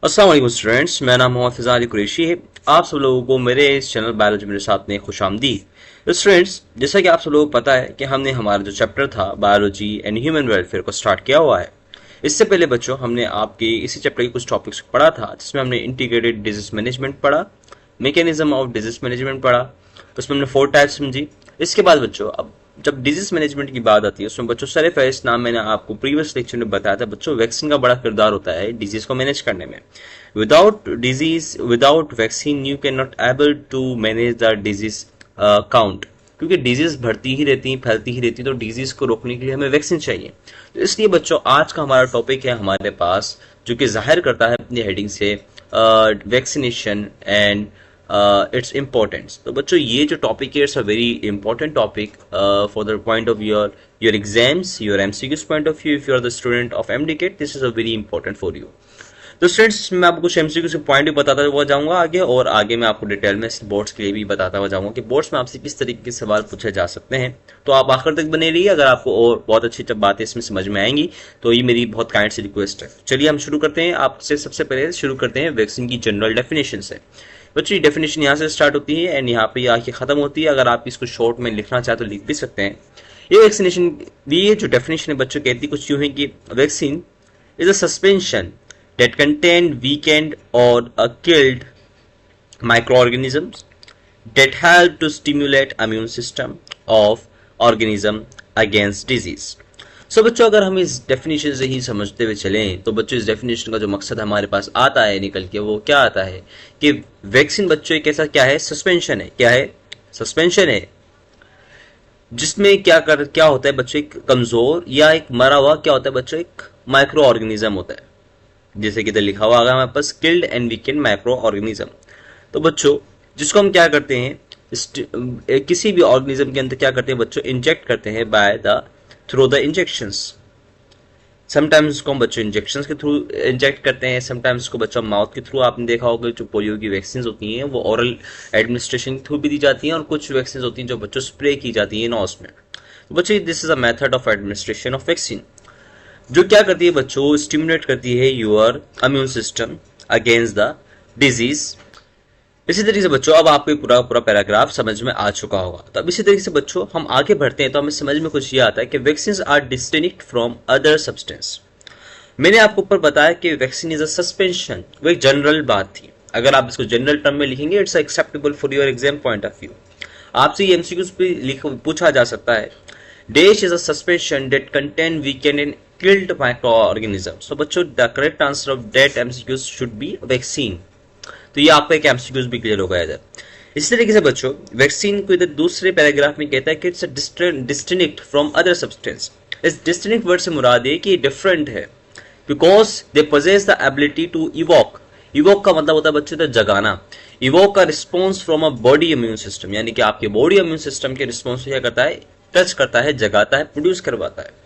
अस्सलाम वालेकुम स्टूडेंट्स, मेरा नाम मोहम्मद फिज़ा अली कुरैशी है। आप सब लोगों को मेरे इस चैनल बायोलॉजी मेरे साथ में खुशामदीद। तो स्टूडेंट्स, जैसा कि आप सब लोगों को पता है कि हमने हमारा जो चैप्टर था बायोलॉजी एंड ह्यूमन वेलफेयर को स्टार्ट किया हुआ है। इससे पहले बच्चों हमने आपके इसी चैप्टर के कुछ टॉपिक्स पढ़ा था, जिसमें हमने इंटीग्रेटेड डिजीज मैनेजमेंट पढ़ा, मैकेनिज्म ऑफ डिजीज मैनेजमेंट पढ़ा, उसमें हमने 4 टाइप्स समझी। इसके बाद बच्चों अब जब डिजीज मैनेजमेंट की बात आती है उसमें बच्चों सर फहरिस्त नाम मैंने आपको प्रीवियस लेक्चर में बताया था बच्चों, वैक्सीन का बड़ा किरदार होता है डिजीज को मैनेज करने में। Without vaccine you can not able to manage the disease count, क्योंकि डिजीज बढ़ती ही रहती फैलती ही रहती, तो डिजीज को रोकने के लिए हमें वैक्सीन चाहिए। तो इसलिए बच्चों आज का हमारा टॉपिक है हमारे पास, जो कि जाहिर करता है अपनी हेडिंग से वैक्सीनेशन एंड इट्स इम्पोर्टेंस। तो बच्चों ये जो टॉपिक है it's a very important topic for the point of your exams, your MCQs point of view. If you are the student of MDCAT, this is a very important for you. तो students, मैं आपको कुछ MCQ के point भी बताता हुआ जाऊंगा आगे, और आगे मैं आपको डिटेल में बोर्ड्स के लिए भी बताता हुआ जाऊंगा कि बोर्ड्स में आपसे किस तरीके के सवाल पूछे जा सकते हैं। तो आप आखिर तक बने रहिए। अगर आपको और बहुत अच्छी बातें इसमें समझ में आएंगी तो ये मेरी बहुत काइंड सी रिक्वेस्ट है। चलिए हम शुरू करते हैं। आपसे सबसे पहले शुरू करते हैं वैक्सीन की जनरल डेफिनेशन से। बच्चों, डेफिनेशन यहाँ से स्टार्ट होती है एंड यहाँ पे आके खत्म होती है। अगर आप इसको शॉर्ट में लिखना चाहे तो लिख भी सकते हैं। ये वैक्सीनेशन ये जो डेफिनेशन है बच्चों कहती कुछ यूं है कि vaccine is a suspension that contain weakened or killed microorganisms that help to stimulate immune system of organism against disease. So बच्चों, अगर हम इस डेफिनेशन से ही समझते हुए चलें तो बच्चों इस डेफिनेशन का जो मकसद हमारे पास आता है निकल के, वो क्या आता है कि वैक्सीन बच्चों एक ऐसा क्या है, सस्पेंशन है। क्या है? सस्पेंशन है, जिसमें क्या होता है बच्चों, एक कमजोर या एक मरा हुआ क्या होता है बच्चों, एक माइक्रो ऑर्गेनिज्म होता है। जैसे कि इधर लिखा हुआ हमारे पास killed and weakened microorganism. तो बच्चों जिसको हम क्या करते हैं, किसी भी ऑर्गेनिज्म के अंदर क्या करते हैं बच्चों, इंजेक्ट करते हैं by the through the injections. Sometimes उसको हम बच्चों इंजेक्शंस के थ्रू इंजेक्ट करते हैं, समटाइम्स उसको बच्चों माउथ के थ्रू। आपने देखा होगा जो पोलियो की वैक्सीन होती हैं वो ओरल एडमिनिस्ट्रेशन के थ्रू भी दी जाती हैं, और कुछ वैक्सीन होती हैं जो बच्चों स्प्रे की जाती है नोज में। तो बच्चों this is a method of administration of vaccine, जो क्या करती है बच्चों, स्टिमुलेट करती है your immune system against the disease. इसी तरीके से बच्चों अब आपको पूरा पूरा पैराग्राफ समझ में आ चुका होगा। तो अब इसी तरीके से बच्चों हम आगे बढ़ते हैं तो हमें समझ में कुछ ये आता है कि vaccine are distinct from other substance. मैंने आपको ऊपर बताया कि वैक्सीन इज अ सस्पेंशन, वो एक जनरल बात थी। अगर आप इसको जनरल टर्म में लिखेंगे it's acceptable for your exam point of view. आपसे ये एमसीक्यूज भी पूछा जा सकता है। Dash is a suspension that contain weekend and killed microorganisms। तो बच्चों the correct answer of that MCQs should be vaccine. तो ये आपका एक एमसीक्यूज भी क्लियर हो गया इधर। इसी तरीके से बच्चों वैक्सीन को इधर दूसरे पैराग्राफ में कहता है कि it's distinct from other substance. इस डिस्टिंक्ट वर्ड से मुराद है कि ये डिफरेंट है, because they possess the ability to evoke. Evoke का मतलब होता है बच्चों जगाना। इवोक का response from a body immune system, यानी कि आपके बॉडी इम्यून सिस्टम के रिस्पॉन्स क्या करता है, टच करता है, जगाता है, प्रोड्यूस करवाता है।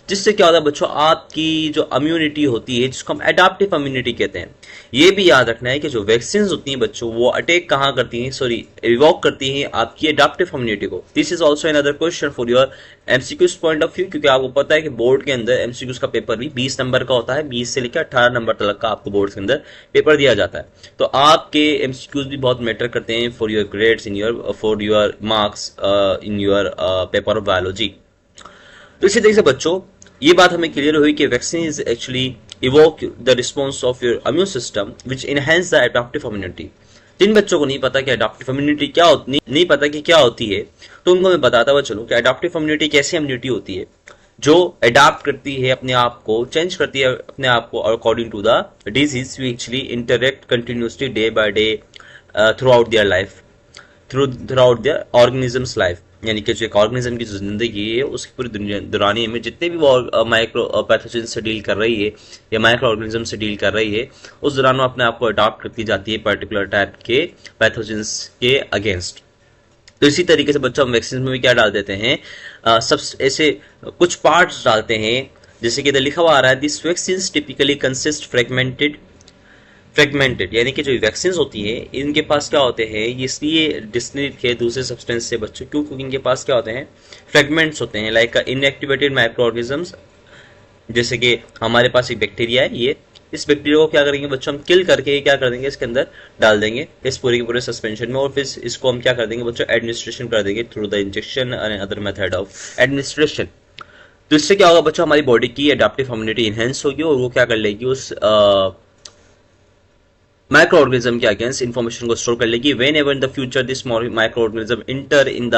जिससे क्या होता है बच्चों, आपकी जो इम्यूनिटी होती है जिसको हम एडाप्टिव इम्यूनिटी कहते हैं। ये भी याद रखना है कि जो वैक्सीन होती हैं बच्चों वो अटैक कहाँ करती हैं, सॉरी इवॉक करती हैं आपकी एडाप्टिव इम्यूनिटी को। This is also another question for your MCQs point of view, क्योंकि आपको पता है कि बोर्ड के अंदर एमसीक्यूज का पेपर भी 20 नंबर का होता है। 20 से लेकर 18 नंबर तक का आपको बोर्ड के अंदर पेपर दिया जाता है। तो आपके एमसीक्यूज भी बहुत मैटर करते हैं for your grades in your for your marks in your paper of biology. तो इसी तरीके से बच्चों ये बात हमें क्लियर हुई कि vaccine is actually evoke the response of your immune system which enhance the adaptive immunity. जिन बच्चों को नहीं पता कि एडाप्टिव इम्यूनिटी क्या होती, नहीं पता कि क्या होती है, तो उनको मैं बताता हुआ चलूं कि एडाप्टिव इम्यूनिटी कैसी इम्यूनिटी होती है जो अडाप्ट करती है अपने आप को, चेंज करती है अपने आप को according to the disease. We actually interact continuously day by day throughout their life, throughout their organisms life. यानी कि जो एक ऑर्गेनिज्म की जो जिंदगी है उसकी पूरी दौरानी में जितने भी वो माइक्रो पैथोजन से डील कर रही है या माइक्रो ऑर्गेनिज्म से डील कर रही है, उस दौरान वो अपने आप को अडॉप्ट करती जाती है पर्टिकुलर टाइप के पैथोजन्स के अगेंस्ट। तो इसी तरीके से बच्चों हम वैक्सीन में भी क्या डाल देते हैं, सब ऐसे कुछ पार्ट्स डालते हैं। जैसे कि इधर लिखा हुआ आ रहा है, this vaccine typically consist fragmented, यानी कि जो वैक्सीन होती है इनके पास क्या होते हैं, इसलिए डिस्टिंक्ट है दूसरे सब्सटेंस से बच्चों, क्योंकि इनके पास क्या होते हैं, फ्रेगमेंट्स होते हैं, लाइक इनएक्टिवेटेड माइक्रो ऑर्गेनिजम्स। जैसे कि हमारे पास एक बैक्टीरिया है, ये इस बैक्टीरिया को क्या करेंगे बच्चों, हम किल करके क्या कर देंगे, इसके अंदर डाल देंगे इस पूरे के पूरे सस्पेंशन में, और फिर इसको हम क्या कर देंगे बच्चों, एडमिनिस्ट्रेशन कर देंगे through the injection and other method of administration. तो इससे क्या होगा बच्चों, हमारी बॉडी की एडाप्टिव इम्यूनिटी इनहेंस होगी और वो क्या कर लेगी, उस माइक्रो ऑर्गेनिज्म के अगेंस्ट इंफॉर्मेशन को स्टोर कर लेगी। Whenever in the future this micro organism enter in the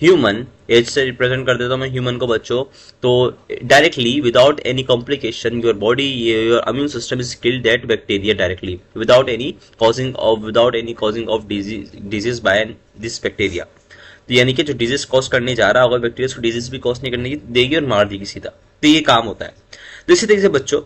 human, as से रिप्रेजेंट कर देता हूं मैं ह्यूमन को बच्चों, तो directly without any complication your body, your immune system is kill that bacteria directly without any causing of disease by this bacteria. तो यानी कि जो डिजीज कॉज करने जा रहा होगा बैक्टीरिया, उसको डिजीज भी कॉज नहीं करने देगी और मार देगी सीधा। तो ये काम होता है। तो इसी तरीके से बच्चों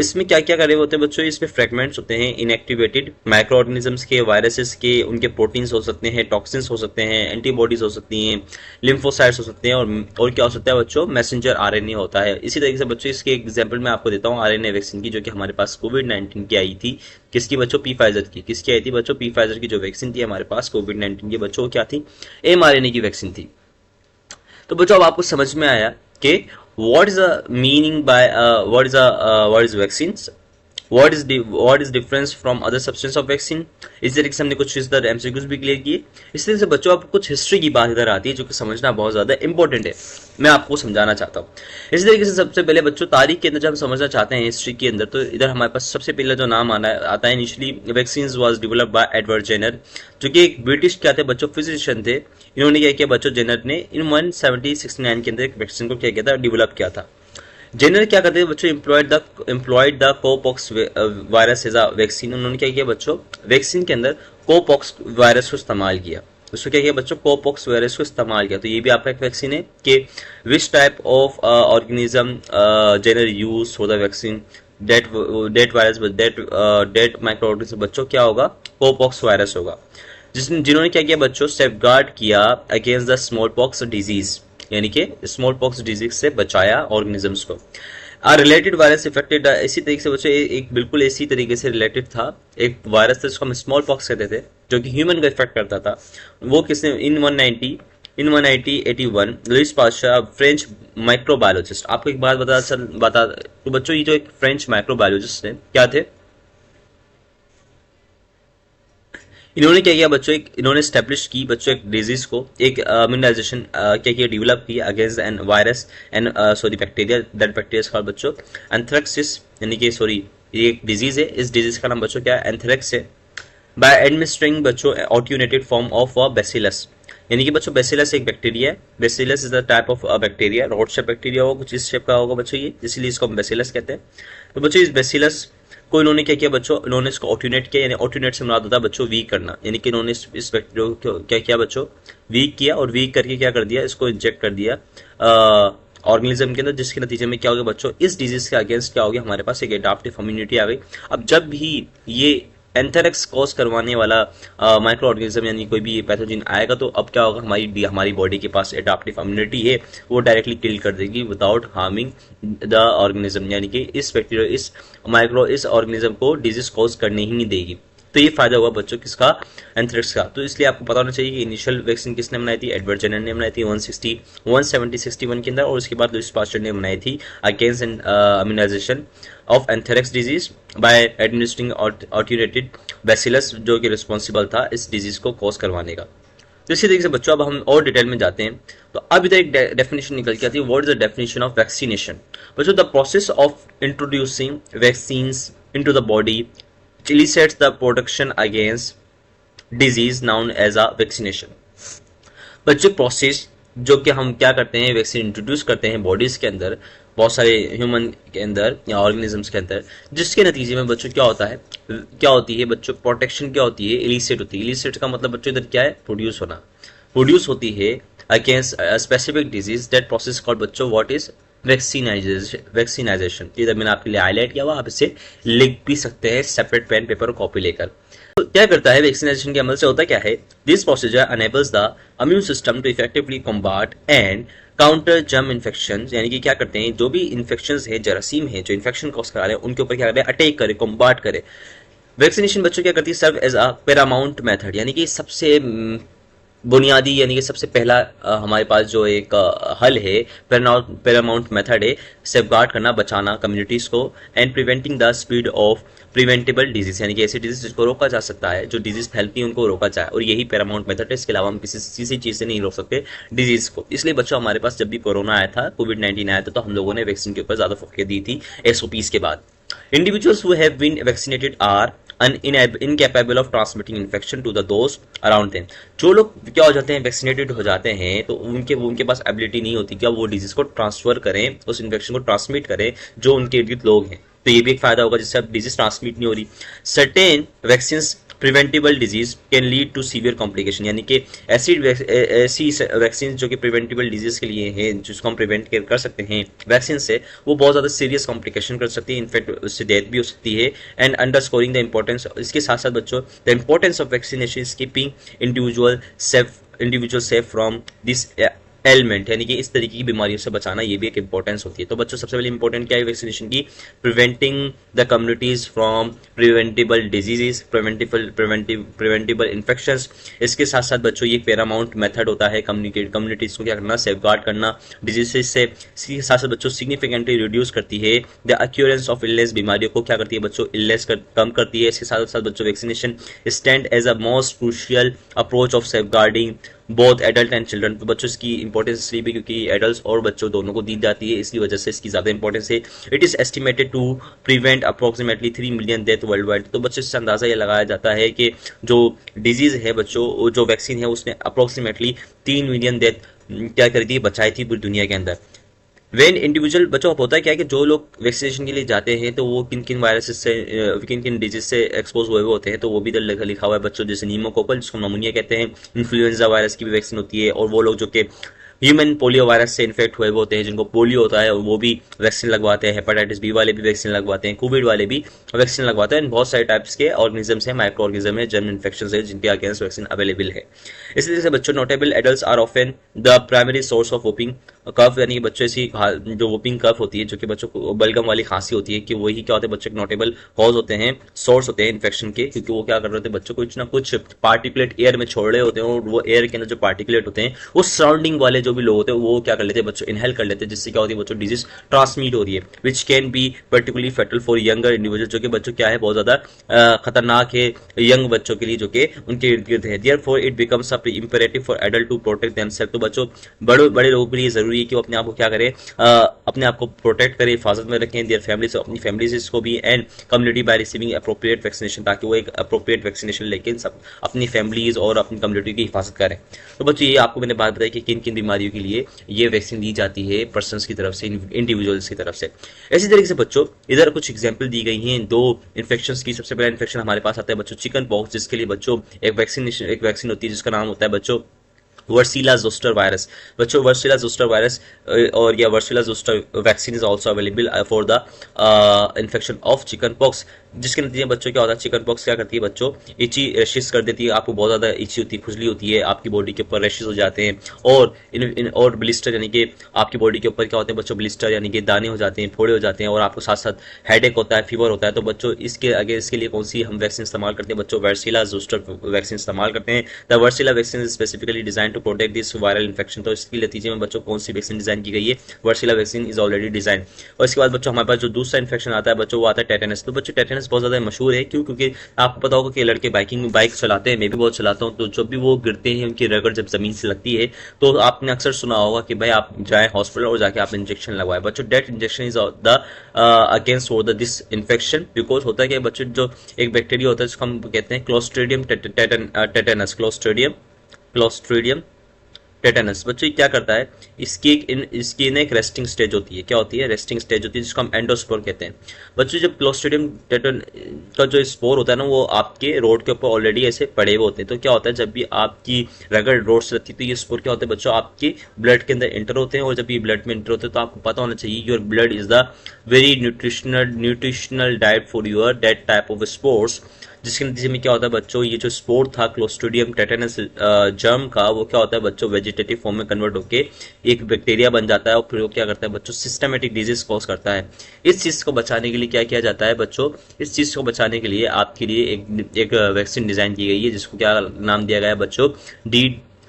इसमें क्या क्या करे होते हैं बच्चों, इसमें फ्रेगमेंट्स होते हैं इनएक्टिवेटेड माइक्रो ऑर्गेनिजम्स के, वायरसेस के, उनके प्रोटीन्स हो सकते हैं, टॉक्सिन्स हो सकते हैं, एंटीबॉडीज हो सकती हैं, लिम्फोसाइट्स हो सकते हैं, और क्या हो सकता है बच्चों, मैसेंजर आरएनए होता है। इसी तरीके से बच्चों इसके एग्जांपल मैं आपको देता हूँ आरएनए वैक्सीन की, जो कि हमारे पास कोविड-19 की आई थी। किसकी बच्चों, पी फाइजर की। किसकी आई थी बच्चों, पी फाइजर की जो वैक्सीन थी हमारे पास कोविड-19 की बच्चों, क्या थी, mRNA की वैक्सीन थी। तो बच्चों अब आपको समझ में आया कि what is the meaning by what is vaccines, what is difference from other substance of vaccine। इस तरीके से हमने कुछ इधर एमसीक्यूज भी क्लियर किए। इस तरह से बच्चों अब कुछ हिस्ट्री की बात इधर आती है जो कि समझना बहुत ज्यादा इंपॉर्टेंट है, मैं आपको समझाना चाहता हूँ। इस तरीके से सबसे पहले बच्चों तारीख के अंदर जब हम समझना चाहते हैं हिस्ट्री के अंदर, तो इधर हमारे पास सबसे पहले जो नाम आता है initially, vaccine was developed by Edward Jenner, जो कि एक ब्रिटिश क्या थे बच्चों, फिजिशियन थे। इन्होंने क्या किया बच्चों, जेनर ने इन 1769 के अंदर एक वैक्सीन को क्या किया था, डेवलप किया था। जेनर क्या करते हैं बच्चों, employed the cowpox virus as a vaccine. उन्होंने क्या किया बच्चों, वैक्सीन के अंदर कोपॉक्स वायरस को इस्तेमाल किया। उसको क्या किया बच्चों, कोपॉक्स वायरस को इस्तेमाल किया। तो ये भी आपका एक वैक्सीन है कि which type of organism Jenner use for the vaccine that virus, that micro organism बच्चों क्या होगा, कोपॉक्स वायरस होगा। जिन्होंने क्या किया बच्चों, सेफगार्ड किया against the small pox disease, यानी कि स्मॉल पॉक्स डिजीज से बचाया ऑर्गेनिजम्स को। रिलेटेड वायरस इफेक्टेड, इसी तरीके से बच्चों एक बिल्कुल इसी तरीके से रिलेटेड था एक वायरस था जिसको हम स्मॉल पॉक्स कहते थे, जो कि ह्यूमन को इफेक्ट करता था। वो किसने, इन 1881 लुइस पास्चर, फ्रेंच माइक्रोबायोलॉजिस्ट। आपको एक बात बता तो बच्चों ये जो एक फ्रेंच माइक्रोबायोलॉजिस्ट थे क्या थे, इन्होंने क्या किया बच्चों, इन्होंने स्टैब्लिश की बच्चों एक डिजीज को, एक इम्यूनाइजेशन क्या किया, डेवलप किया against an virus and bacteria, that bacteria का बच्चों एंथ्रेक्सिस, यानी कि ये एक डिजीज है। इस डिजीज का नाम बच्चों क्या है, एंथ्रेक्स है। बाय एडमिनिस्ट्रिंग बच्चों ऑट्यूनेटेड फॉर्म ऑफ बेसिलस, यानी कि बच्चों बेसिलस एक बैक्टीरिया है। Bacillus is the type of bacteria, rod shape bacteria होगा, कुछ इस शेप का होगा बच्चों ये, इसीलिए इसको हम बेसिलस कहते हैं। तो बच्चों इस बेसिलस को इन्होंने क्या किया बच्चों, इन्होंने इसको ऑट्यूनेट किया, यानी ऑट्यूनेट से मुराद होता है बच्चों वीक करना, यानी कि इन्होंने इस बैक्टीरिया को क्या किया बच्चों, वीक किया, और वीक करके क्या कर दिया, इसको इंजेक्ट कर दिया ऑर्गेनिज्म के अंदर, जिसके नतीजे में क्या हो गया बच्चों, इस डिजीज के अगेंस्ट क्या हो गया, हमारे पास एक एडाप्टिव इम्यूनिटी आ गई। अब जब भी ये एंथ्रेक्स कॉज करवाने वाला माइक्रो ऑर्गेनिज्म यानी कोई भी पैथोजन आएगा, तो अब क्या होगा, हमारी बॉडी के पास एडाप्टिव इम्यूनिटी है, वो डायरेक्टली किल कर देगी विदाउट हार्मिंग द ऑर्गेनिज्म, यानी कि इस बैक्टीरिया इस ऑर्गेनिज्म को डिजीज कॉज करने ही नहीं देगी। तो ये फायदा हुआ बच्चों किसका, एंथ्रेक्स का। तो इसलिए आपको पता होना चाहिए कि इनिशियल वैक्सीन किसने बनाई थी, एडवर्ड जेनर ने बनाई थी 1761 के अंदर, और उसके बाद लुइस पास्चर ने बनाई थी against immunization of anthrax disease by administering attenuated bacillus, जो कि रिस्पॉन्सिबल था इस डिजीज को कॉज करवाने का। तो इसी तरीके से बच्चों अब हम और डिटेल में जाते हैं। तो अब इधर एक डेफिनेशन निकल के आती है, what is the definition of vaccination. बच्चों the process of introducing vaccines into the body elicits the protection against disease known as a vaccination। बच्चों प्रोसेस जो कि हम क्या करते हैं, वैक्सीन इंट्रोड्यूस करते हैं बॉडीज के अंदर, बहुत सारे ह्यूमन के अंदर या ऑर्गेनिजम्स के अंदर, जिसके नतीजे में बच्चों क्या होता है, क्या होती है बच्चों, प्रोटेक्शन क्या होती है, इलिसिट होती है। इलिसिट का मतलब बच्चों इधर क्या है, प्रोड्यूस होना, प्रोड्यूस होती है against specific disease. That process called बच्चों व्हाट इज वैक्सीनाइजेशन। इधर मैंने आपके लिए हाईलाइट किया हुआ, आप इसे लिख भी सकते हैं सेपरेट पेन पेपर और कॉपी लेकर। तो क्या करता है वैक्सीनेशन के अमल से होता क्या है, this procedure enables the immune system to effectively combat and counter germ infection, यानी कि क्या करते हैं, जो भी इन्फेक्शन है, जरासीम है, जो इन्फेक्शन कॉज करा रहे हैं, उनके ऊपर क्या करें, अटैक करे, कॉम्बैट करे। वैक्सीनेशन बच्चों क्या करती है, serve as a paramount method, यानी कि सबसे बुनियादी यानी कि सबसे पहला हमारे पास जो एक हल है, पैरामाउंट मेथड है सेफगार्ड करना, बचाना कम्युनिटीज को and preventing the speed of preventable disease, यानी कि ऐसी डिजीज जिसको रोका जा सकता है, जो डिजीज फैलती है उनको रोका जाए, और यही पैरामाउंट मेथड है। इसके अलावा हम किसी चीज से नहीं रोक सकते डिजीज को। इसलिए बच्चों हमारे पास जब भी कोरोना आया था, कोविड-19 आया था, तो हम लोगों ने वैक्सीन के ऊपर ज्यादा फोकस दी थी एसओपीज के बाद। Individuals who have been vaccinated are incapable of transmitting infection to the those around them। जो लोग क्या हो जाते हैं, वैक्सीनेटेड हो जाते हैं, तो उनके पास एबिलिटी नहीं होती कि वो डिजीज को ट्रांसफर करें, उस इन्फेक्शन को ट्रांसमिट करें जो उनके इर्द गिर्द लोग हैं। तो ये भी एक फायदा होगा जिससे अब डिजीज ट्रांसमिट नहीं हो रही। Certain vaccine preventable disease can lead to severe complication, यानी कि ऐसी वैक्सीन जो कि प्रिवेंटेबल डिजीज के लिए हैं, जिसको हम प्रिवेंट कर सकते हैं वैक्सीन से, वो बहुत ज़्यादा सीरियस कॉम्प्लिकेशन कर सकती है, इनफैक्ट उससे डेथ भी हो सकती है। एंड अंडरस्कोरिंग द इंपॉर्टेंस, इसके साथ साथ बच्चों the importance of vaccination is keeping individual safe from this element, यानी कि इस तरीके की बीमारियों से बचाना, ये भी एक इंपॉर्टेंस होती है। तो बच्चों सबसे पहले इंपॉर्टेंट क्या है वैक्सीनेशन की, preventing the communities from preventable diseases, preventable infections. इसके साथ साथ बच्चों ये पैरामाउंट मेथड होता है कम्युनिटीज को क्या करना, सेफगार्ड करना डिजीजेस से। इसके साथ साथ बच्चों सिग्निफिकेंटली रिड्यूस करती है द अक्यूरेंस ऑफ इलनेस, बीमारियों को क्या करती है बच्चों, इलनेस कम करती है। इसके साथ साथ बच्चों vaccination stand as a most crucial approach of safeguarding both adult and children. तो बच्चों इसकी इंपॉर्टेंस इसलिए भी क्योंकि एडल्ट और बच्चों दोनों को दी जाती है, इसकी वजह से इसकी ज्यादा इंपॉर्टेंस है। It is estimated to prevent approximately 3 million death worldwide. तो बच्चों इससे अंदाजा ये लगाया जाता है कि जो डिजीज है बच्चों, जो वैक्सीन है उसने अप्रोक्सीमेटली 3 मिलियन डेथ क्या करी थी, बचाई थी पूरी दुनिया के अंदर। वेन इंडिविजुअल बच्चों होता है क्या है कि जो लोग वैक्सीनेशन के लिए जाते हैं तो वो किन किन वायरसेस से किन किन डिजीज से एक्सपोज हुए होते हैं, तो वो भी इधर लिखा हुआ है बच्चों, जैसे नीमोकोकल जिसको नमूनिया कहते हैं, इन्फ्लुएंजा वायरस की भी वैक्सीन होती है, और वो लोग जो कि ह्यूमन पोलियो वायरस से इन्फेक्ट हुए होते हैं, जिनको पोलियो होता है, वो भी वैक्सीन लगवाते हैं। हेपेटाइटिस बी वाले भी वैक्सीन लगवाते हैं, कोविड वाले भी वैक्सीन लगवाते हैं। बहुत सारे टाइप्स के ऑर्गेनिजम्स हैं, माइक्रो ऑर्गेनिज्म है, जर्म इन्फेक्शन है, जिनके अगेंस्ट वैक्सीन अवेलेबल है। इसी तरह से बच्चों notable adults are often the primary source of whooping cough, यानी कि बच्चों ऐसी जो वोपिंग कफ होती है, जो कि बच्चों को बलगम वाली खांसी होती है, कि वही क्या होते हैं बच्चों के नोटेबल कॉज होते हैं, सोर्स होते हैं इन्फेक्शन के, क्योंकि वो क्या कर रहे होते हैं बच्चों कुछ ना कुछ पार्टिकुलेट एयर में छोड़ रहे होते हैं, और वो एयर के अंदर जो पार्टिकुलेट होते हैं वो सराउंडिंग वाले जो भी लोग होते हैं वो क्या कर लेते हैं बच्चों, इनहेल कर लेते हैं, जिससे क्या होती है बच्चों डिजीज ट्रांसमिट हो रही है, which can be particularly fatal for younger individual, जो कि बच्चों क्या है बहुत ज्यादा खतरनाक है यंग बच्चों के लिए जो कि उनके इर्द गिर्द है। Therefore it becomes a imperative for adult to protect themself. तो बच्चों बड़े लोगों के लिए जरूरी है कि वो अपने आप को क्या करें, अपने आप को प्रोटेक्ट करें, हिफाजत में रखें, देयर फैमिली से, अपनी फैमिलीज को भी, and community bye receiving appropriate vaccination, ताकि वो एक अप्रोप्रिएट वैक्सीनेशन लेके सब अपनी फैमिलीज और अपनी कम्युनिटी की हिफाजत करें। तो बच्चों ये आपको मैंने बात बताई कि किन किन बीमारियों के लिए ये वैक्सीन दी जाती है पर्सन्स की तरफ से, इंडिविजुअल्स की तरफ से। इसी तरीके से बच्चों इधर कुछ एग्जाम्पल दी गई हैं दो इन्फेक्शन की। सबसे पहला इन्फेक्शन हमारे पास आता है बच्चों चिकन पॉक्स, जिसके लिए बच्चों एक वैक्सीन होती है जिसका नाम होता है बच्चों वर्सीला जोस्टर वायरस। बच्चों वर्सीला जोस्टर वायरस और या varicella zoster vaccine is also available for the infection of chickenpox, जिसके नतीजे में बच्चों क्या होता है, चिकन पॉक्स क्या करती है बच्चों, इची रैशेस कर देती है, आपको बहुत ज्यादा इची होती है, खुजली होती है, आपकी बॉडी के ऊपर रैशेस हो जाते हैं, और ब्लिस्टर, यानी कि आपकी बॉडी के ऊपर क्या होते हैं बच्चों, ब्लिस्टर यानी कि दाने हो जाते हैं, फोड़े हो जाते हैं, और आपको साथ साथ हेडेक होता है, फीवर होता है। तो बच्चों इसके लिए कौन सी हम वैक्सीन इस्तेमाल करते हैं बच्चों, वर्सीला जोस्टर वैक्सीन इस्तेमाल करते हैं। The varicella vaccine is specifically design to protect this viral infection. तो इसके नतीजे में बच्चों कौन सी वैक्सीन डिजाइन की गई है, वर्सीला वैक्सीन इज ऑलरेडी डिजाइन। और इसके बाद बच्चों हमारे पास जो दूसरा इन्फेक्शन आता है बच्चों, वो आता है टेटेनस। तो बच्चों टेटेनस बहुत ज्यादा मशहूर है, क्यों, क्योंकि आपको पता होगा कि लड़के बाइक चलाते हैं, मैं भी बहुत चलाता हूँ, तो जब भी वो गिरते हैं उनकी रगड़ जब जमीन से लगती है, तो आपने अक्सर सुना होगा कि भाई आप जाएं हॉस्पिटल और जाके आप इंजेक्शन लगवाएं। बच्चों that injection is the against for this infection, because होता है कि बच्चों जो एक बैक्टीरिया होता है जिसको हम कहते हैं क्लोस्ट्रीडियम टेटेनस, क्लोस्ट्रीडियम टेटेनस। बच्चों क्या करता है, इसकी एक रेस्टिंग स्टेज होती है, क्या होती है, रेस्टिंग स्टेज होती है, जिसको हम एंडोस्पोर कहते हैं। बच्चों जब क्लोस्ट्रीडियम टेटन का जो स्पोर होता है ना, वो आपके रोड के ऊपर ऑलरेडी ऐसे पड़े हुए होते हैं। तो क्या होता है, जब भी आपकी रगड़ रोड से लगती है तो ये स्पोर क्या होते हैं बच्चों, आपके ब्लड के अंदर एंटर होते हैं, और जब ये ब्लड में एंटर होते हैं तो आपको पता होना चाहिए your blood is the very nutritional diet for your that type of spores, जिसके नतीजे में क्या होता है बच्चों, ये जो स्पोर था क्लोस्ट्रीडियम टेटेनस जर्म का, वो क्या होता है बच्चों वेजिटेटिव फॉर्म में कन्वर्ट होके एक बैक्टीरिया बन जाता है, और फिर वो क्या करता है बच्चों सिस्टमेटिक डिजीज कॉज करता है। इस चीज को बचाने के लिए क्या किया जाता है बच्चों, इस चीज को बचाने के लिए आपके लिए एक वैक्सीन डिजाइन की गई है, जिसको क्या नाम दिया गया है बच्चों,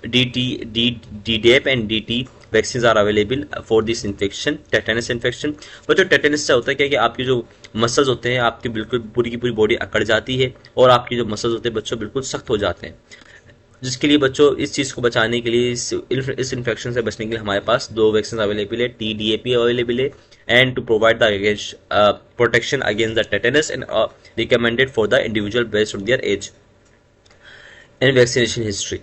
DDAP and DT vaccine are available for this infection, tetanus infection. बच्चों टेटेनस से होता है क्या कि आपके जो मसल्स होते हैं आपकी बिल्कुल पूरी की पूरी बॉडी अकड़ जाती है और आपकी जो मसल्स होते हैं बच्चों बिल्कुल सख्त हो जाते हैं, जिसके लिए बच्चों इस चीज़ को बचाने के लिए इस इन्फेक्शन से बचने के लिए हमारे पास 2 वैक्सीन अवेलेबल है, TDAP अवेलेबल है and to provide the against protection against the tetanus and recommended for the individual based on their age and vaccination history.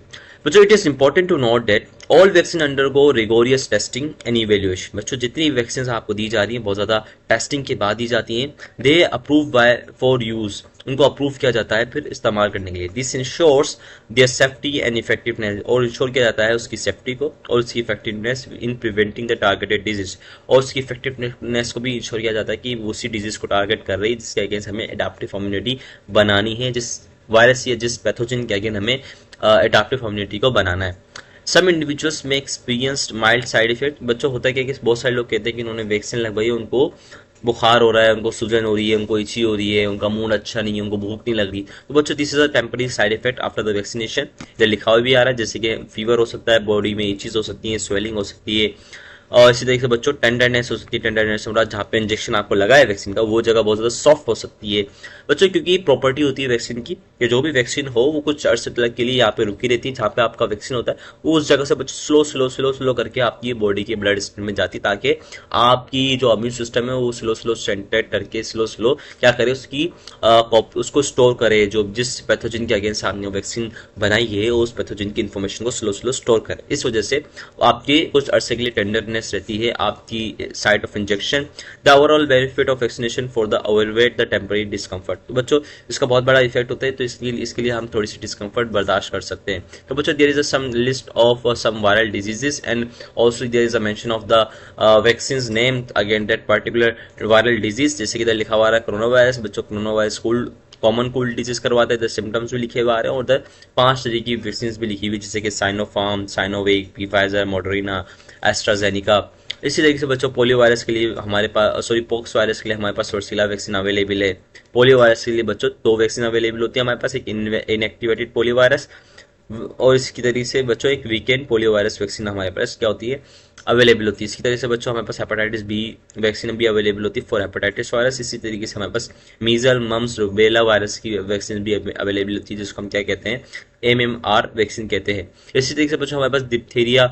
बच्चों it is important to note that all vaccine undergo rigorous testing and evaluation. बच्चों जितनी vaccine आपको दी जा रही हैं बहुत ज़्यादा testing के बाद दी जाती हैं, they approve by for use, उनको अप्रूव किया जाता है फिर इस्तेमाल करने के लिए। This ensures their safety and effectiveness, और इंश्योर किया जाता है उसकी सेफ्टी को और उसकी effectiveness in preventing the targeted disease, और उसकी इफेक्टिवनेस को भी इंश्योर किया जाता है कि वो उसी डिजीज को टारगेट कर रही है जिसके अगेंस्ट हमें एडाप्टिव इम्यूनिटी बनानी है, जिस वायरस या जिस पैथोजन के अगेंस्ट हमें एडाप्टिव इम्यूनिटी को बनाना है। सम इंडिविजुअल्स में एक्सपीरियंस्ड माइल्ड साइड इफेक्ट। बच्चों होता है क्या कि बहुत सारे लोग कहते हैं कि उन्होंने वैक्सीन लगवाई है, उनको बुखार हो रहा है, उनको सूजन हो रही है, उनको इची हो रही है, उनका मूड अच्छा नहीं है, उनको भूख नहीं लग रही। तो बच्चों this is a temporary side effect after the vaccination. इधर लिखा हुआ भी आ रहा है जैसे कि फीवर हो सकता है, बॉडी में इचीज हो सकती है, स्वेलिंग हो सकती है, और इसी तरीके से बच्चों टेंडरनेस हो सकती है। टेंडरनेस मतलब जहाँ पे इंजेक्शन आपको लगा है वैक्सीन का वो जगह बहुत ज़्यादा सॉफ्ट हो सकती है बच्चों, क्योंकि प्रॉपर्टी होती है वैक्सीन की कि जो भी वैक्सीन हो वो कुछ अर्से तक के लिए यहाँ पे रुकी रहती है, जहाँ पे आपका वैक्सीन होता है वो उस जगह से बच्चों स्लो स्लो स्लो स्लो करके आपकी बॉडी के ब्लड स्ट्रीम में जाती है, ताकि आपकी जो इम्यून सिस्टम है वो स्लो स्लो सेंटेड करके स्लो स्लो क्या करे उसको स्टोर करे, जो जिस पैथोजन के अगेंस्ट आपने वैक्सीन बनाई है उस पैथोजन की इन्फॉर्मेशन को स्लो स्लो स्टोर करे। इस वजह से आपके कुछ अर्से के लिए टेंडरनेस रहती है आपकी site of injection. The overall benefit of vaccination for the avoid the temporary discomfort. तो बच्चों इसका बहुत बड़ा इफेक्ट होता है, तो इसके लिए हम थोड़ी सी डिस्कम्फर्ट बर्दाश्त कर सकते हैं। तो बच्चों there is some list of some viral diseases and also there is a mention of the vaccine name against that particular viral disease, जैसे कि इधर लिखा हुआ है कोरोना वायरस। बच्चों corona virus common cold disease करवाते हैं, सिम्टम्स भी लिखे हुए आ रहे हैं और उधर 5 तरह की वैक्सीन भी लिखी हुई जैसे कि साइनोफार्म, साइनोवेक, फाइजर, मॉडर्ना, एस्ट्राजेनिका। इसी तरीके से बच्चों पोलियो वायरस के लिए हमारे पास पोक्स वायरस के लिए हमारे पास वर्सीला वैक्सीन अवेलेबल है। पोलियो वायरस के लिए बच्चों 2 वैक्सीन अवेलेबल होती है हमारे पास, एक इनएक्टिवेटेड पोलियो वायरस और इसकी तरीके से बच्चों एक वीकेंड पोलियो वायरस वैक्सीन हमारे पास क्या होती है अवेलेबल होती है। इसकी तरह से बच्चों हमारे पास हेपेटाइटिस बी वैक्सीन भी अवेलेबल होती है फॉर हेपेटाइटिस वायरस। इसी तरीके से हमारे पास मीजल, मम्स, रुबेला वायरस की वैक्सीन भी अवेलेबल होती है जिसको हम क्या कहते हैं MMR वैक्सीन कहते हैं। इसी तरीके से बच्चों हमारे पास डिप्थीरिया,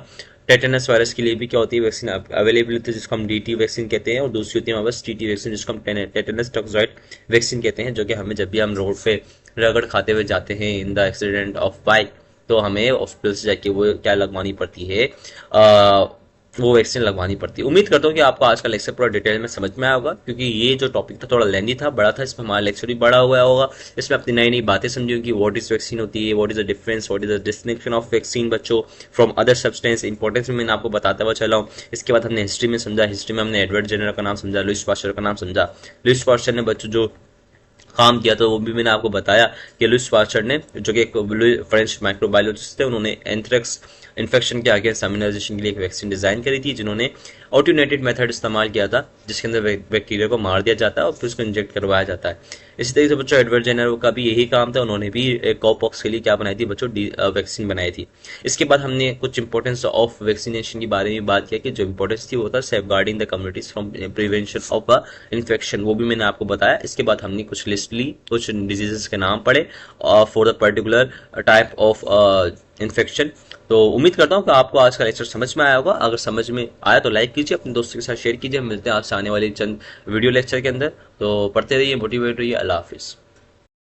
टेटेनस वायरस के लिए भी क्या होती है वैक्सीन अवेलेबल होती है जिसको हम DT वैक्सीन कहते हैं, और दूसरी होती है हमारे पास TT वैक्सीन जिसको हम टेटेनस टॉक्सॉइड वैक्सीन कहते हैं, जो कि हमें जब भी हम रोड पे रगड़ खाते हुए जाते हैं in the accident of bike तो हमें हॉस्पिटल से जाके वो क्या लगवानी पड़ती है वो वैक्सीन लगवानी पड़ती है। उम्मीद करता हूँ कि आपको आज का लेक्चर पूरा डिटेल में समझ में आया होगा, क्योंकि ये जो टॉपिक था थोड़ा लेंदी था, बड़ा था, इसमें हमारा लेक्चर भी बड़ा हुआ होगा। इसमें अपनी नई नई बातें समझी होंगी, व्हाट इज वैक्सीन होती है, what is the difference, what is the distinction of vaccine बच्चों फ्रॉम अदर सब्सटेंस, इंपॉर्टेंस में मैंने आपको बताता हुआ चला हूँ। इसके बाद हमने हिस्ट्री में समझा, हिस्ट्री में हमने एडवर्ड जेनर का नाम समझा, लुईस पास्चर का नाम समझा। लुईस पास्चर ने बच्चों जो काम किया था वो भी मैंने आपको बताया कि लुईस पास्चर ने, जो कि एक फ्रेंच माइक्रोबायोलॉजिस्ट थे, उन्होंने एंथ्रेक्स इन्फेक्शन के अगेंस्ट इम्यूनाइजेशन के लिए एक वैक्सीन डिजाइन करी थी, जिन्होंने ऑटोनेटेड मेथड इस्तेमाल किया था जिसके अंदर बैक्टीरिया को मार दिया जाता है और फिर उसको इंजेक्ट करवाया जाता है। इसी तरीके से बच्चों एडवर्ड जेनर का भी यही काम था, उन्होंने भी कॉपॉक्स के लिए क्या बनाई थी बच्चों वैक्सीन बनाई थी। इसके बाद हमने कुछ इंपॉर्टेंस ऑफ वैक्सीनेशन के बारे में बात किया कि जो इंपॉर्टेंस थी वो था safeguarding the communities from prevention of a infection, वो भी मैंने आपको बताया। इसके बाद हमने कुछ लिस्ट ली, कुछ डिजीजेस के नाम पढ़े for the particular type of infection. तो उम्मीद करता हूँ कि आपको आज का लेक्चर समझ में आया होगा। अगर समझ में आया तो लाइक कीजिए, अपने दोस्तों के साथ शेयर कीजिए। मिलते हैं आपसे आने वाले चंद वीडियो लेक्चर के अंदर। तो पढ़ते रहिए, मोटिवेट रहिए। अल्लाह हाफिज़।